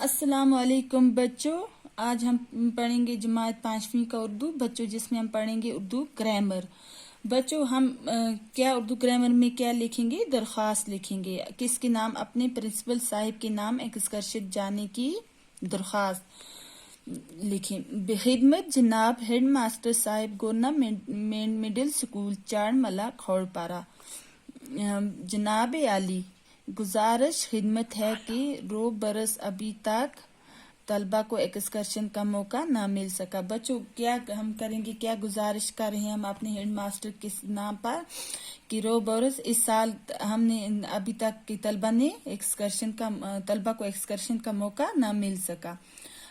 अस्सलाम वालेकुम बच्चों, आज हम पढ़ेंगे जमात 5वीं का उर्दू बच्चों, जिसमें हम पढ़ेंगे उर्दू ग्रामर। बच्चों हम क्या उर्दू ग्रामर में क्या लिखेंगे? दरख्वास्त लिखेंगे। किसके नाम? अपने प्रिंसिपल साहिब के नाम एक्सकर्शन जाने की दरख्वास्त लिखें। खिदमत जनाब हेड मास्टर साहिब government middle school Chadmala Khaurpara. जनाब आली, गुजारिश खिदमत है कि रो बरस अभी तक तलबा को एक्सकर्शन का मौका ना मिल सका। बच्चों क्या हम करेंगे, क्या गुजारिश कर रहे हैं हम अपने हेड मास्टर के नाम पर कि रो बरस इस साल हमने अभी तक की तलबा को एक्सकर्शन का मौका ना मिल सका।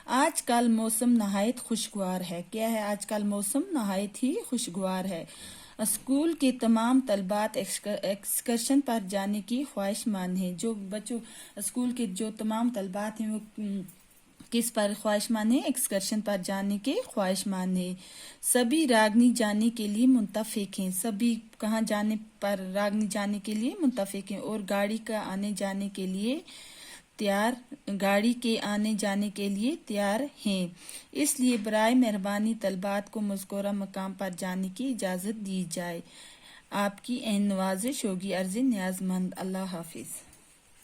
आजकल मौसम नहायत खुशगवार है। क्या है? आजकल मौसम नहायत ही खुशगवार है। स्कूल के तमाम तलबात एक्सकर्शन पर जाने की ख्वाहिशमंद हैं। जो बच्चों स्कूल के जो तमाम तलबात हैं वो किस पर ख्वाहिशमंद है? एक्सकर्शन पर जाने के ख्वाहिशमंद है। सभी रागनी जाने के लिए मुतफिक हैं। सभी कहाँ जाने पर? रागनी जाने के लिए मुतफिक हैं और गाड़ी के आने जाने के लिए तैयार हैं। इसलिए बराए मेहरबानी तलबात को मज़कूरा मकाम पर जाने की इजाज़त दी जाए। आपकी एन नवाजिश होगी। अर्ज़ न्याज़मंद। अल्लाह हाफिज़।